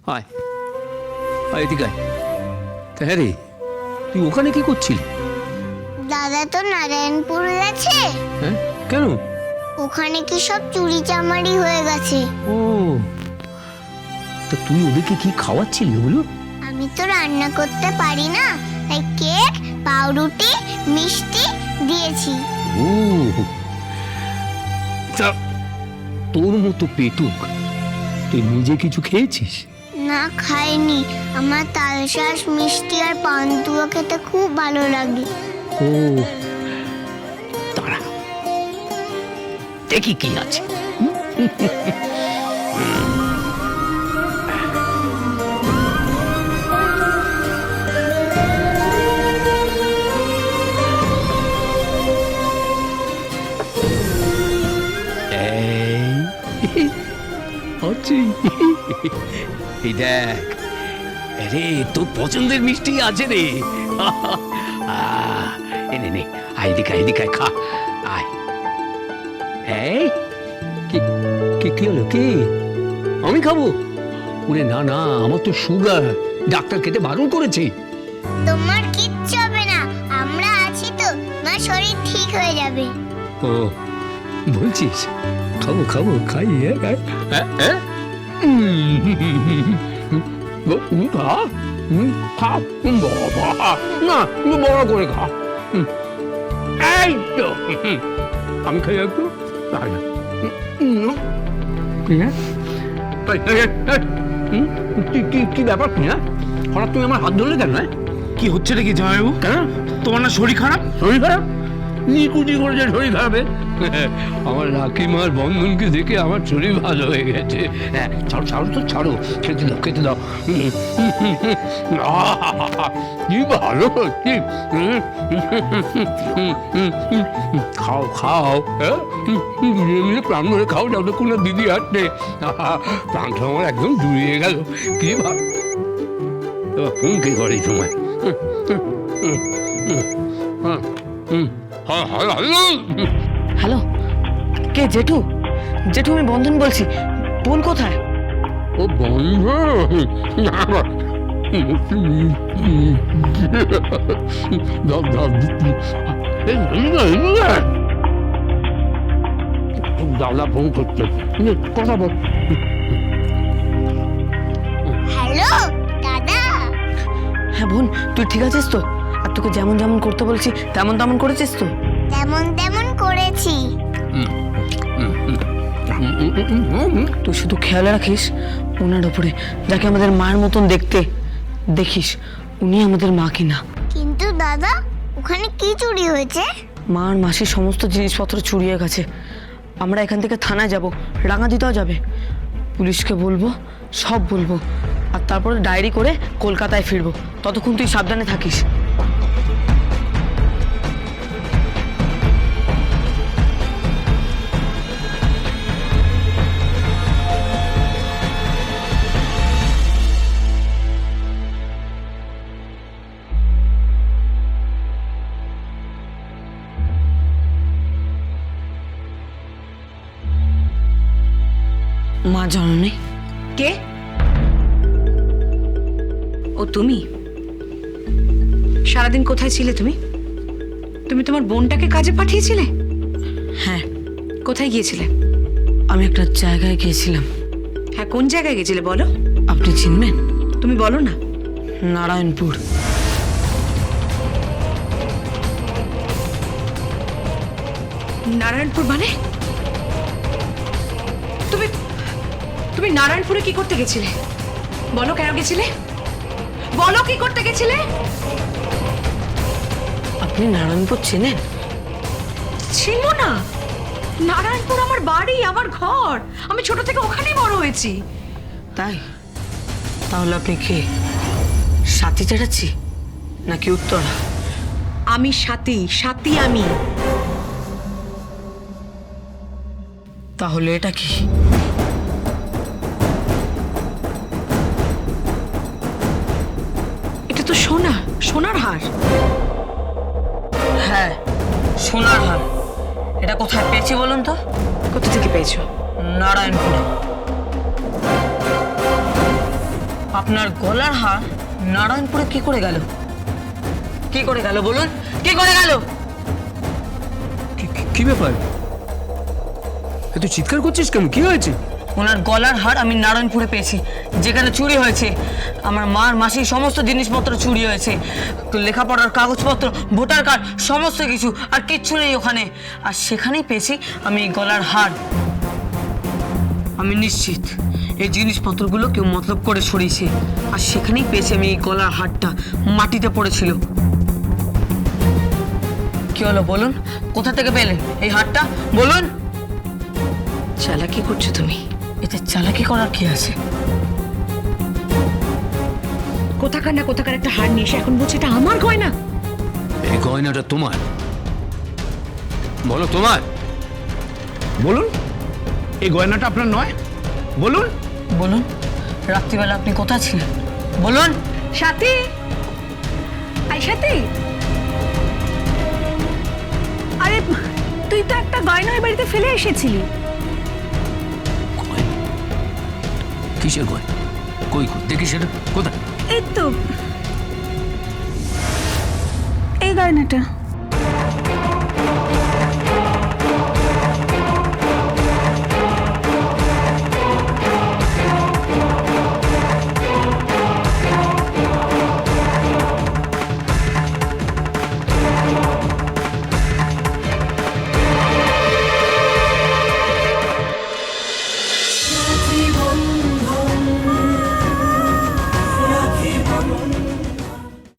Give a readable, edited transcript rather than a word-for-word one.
আয় আয় এদিকে আয়। হ্যাঁ রে, তুই ওখানে কি করছিলি? দাদা তো নারায়ণপুর গেছে। হ্যাঁ, কেন? ওখানে কি সব চুরি চামারি হয়ে গেছে। ও, তা তুই ওদেরকে কি খাওয়াচ্ছিলি ওগুলো? আমি তো রান্না করতে পারি না, তাই কেক, পাউরুটি, মিষ্টি দিয়েছি। ও, তা তোর মতো পেটুক তুই নিজে কিছু খেয়েছিস? না, খাইনি। আমার তালশাঁস, মিষ্টি আর পান্তুয়া খেতে খুব ভালো লাগে। ও, দাঁড়া দেখি কি আছে। এই দেখ, আরে তোর পছন্দের মিষ্টি আছে রে। নে নে, আয় দিকে আয়, দিকে খা, আয়। এই কি হলো? কি আমি খাবো? ওরে না না, আমার তো সুগার, ডাক্তার খেতে বারণ করেছে। তোমার কিচ্ছু হবে না, আমরা আছি তো, তোমার শরীর ঠিক হয়ে যাবে। ও বলছিস? খাবো খাবো, খাই। খা খা বাবা, না বড় করে খা। এই তো আমি খাই একটু। কি ব্যাপার? হঠাৎ তুমি আমার হাত ধরলে কেন? কি হচ্ছে নাকি জামাইবাবু? কেন? তোমার না শরীর খারাপ? শরীর খারাপ? নিকুচি করেছে শরীর খারাপে? আমার রাকিমার বন্ধনকে দেখে আমার শরীর ভালো হয়ে গেছে। হ্যাঁ, ছাড়ো ছাড়ো তো, ছাড়ো, খেতে দাও খেতে দাও। কি ভালো হচ্ছে। খাও খাও, প্রাণ ধরে খাও, যতক্ষণ না দিদি আসছে। প্রাণটা আমার একদম জুড়িয়ে গেল। কি ভালো। এবার ফোন কে করে এই সময়? হ্যালো, কে? জেঠু? জেঠু, আমি বন্ধন বলছি। বোন কোথায়? ও বন্ধ? দাদা ফোন করছে, কথা বল। হ্যালো দাদা। হ্যাঁ বোন, তুই ঠিক আছিস তো? আর তোকে যেমন যেমন করতে বলছি তেমন তেমন করেছিস তো? তেমন তেমন করেছি। তুই শুধু খেয়াল রাখিস ওনার উপরে, যাকে আমাদের মায়ের মতন দেখতে। দেখিস উনি আমাদের মা কিনা। কিন্তু দাদা, ওখানে কি চুরি হয়েছে? মা আর মাসির সমস্ত জিনিসপত্র চুরিয়ে গেছে। আমরা এখান থেকে থানায় যাব, রাঙা দিতেও যাবে, পুলিশকে বলবো, সব বলবো, আর তারপরে ডায়েরি করে কলকাতায় ফিরবো। ততক্ষণ তুই সাবধানে থাকিস। মা জননী। কে? ও তুমি? সারাদিন কোথায় ছিলে তুমি? তুমি তোমার বোনটাকে কাজে পাঠিয়েছিলে? হ্যাঁ। কোথায় গিয়েছিলে? আমি একটা জায়গায় গিয়েছিলাম। হ্যাঁ, কোন জায়গায় গেছিলে বলো? আপনি চিনবেন? তুমি বলো না। নারায়ণপুর। নারায়ণপুর মানে? তুমি তুমি নারায়ণপুরে কি করতে গেছিলে? বলো, কেন গেছিলে? বলো, কি করতে গেছিলে? আপনি নারায়ণপুর চেনেন? ছিল না। নারায়ণপুর আমার বাড়ি, আমার ঘর। আমি ছোট থেকে ওখানেই বড় হয়েছি। তাই? তাহলে আপনি কে? সাথী চ্যাটার্জি নাকি উত্তরা? আমি সাথী, সাথী আমি। তাহলে এটা কি? এটা তো সোনা, সোনার হার। হ্যাঁ, সোনার হার। এটা কোথায় পেয়েছি বলুন তো? কোথা থেকে পেয়েছো? নারায়ণপুরে। আপনার গলার হার নারায়ণপুরে কি করে গেল? কি করে গেল বলুন, কি করে গেল? কি ব্যাপার? এত চিৎকার করছিস কেন? কি হয়েছে? ওনার গলার হার আমি নারায়ণপুরে পেয়েছি, যেখানে চুরি হয়েছে। আমার মার মাসির সমস্ত জিনিসপত্র চুরি হয়েছে, লেখাপড়ার কাগজপত্র, ভোটার কার্ড, সমস্ত কিছু, আর কিচ্ছু নেই ওখানে। আর সেখানেই পেয়েছি আমি এই গলার হার। আমি নিশ্চিত এই জিনিসপত্রগুলো কেউ মতলব করে সরিয়েছে, আর সেখানেই পেয়েছি আমি এই গলার হারটা, মাটিতে পড়েছিল। কি হলো বলুন, কোথা থেকে পেলেন এই হারটা বলুন? চালাকি করছো তুমি। এতে চালাকি করার কি আছে? কোথাকার না কোথাকার একটা হার নিয়ে এসে এখন বলছে এটা আমার গয়না। এই গয়নাটা তোমার? বলো তোমার। বলুন, এই গয়নাটা আপনার নয়? বলুন। বলুন, রাত্রিবেলা আপনি কোথায় ছিলেন বলুন? সাথী, আই সাথী, আরে তুই তো একটা গয়না ওই বাড়িতে ফেলে এসেছিলি। গয়না? কিসের গয়না? কই কই দেখি সেটা, কোথায়? এই তো এই গয়নাটা।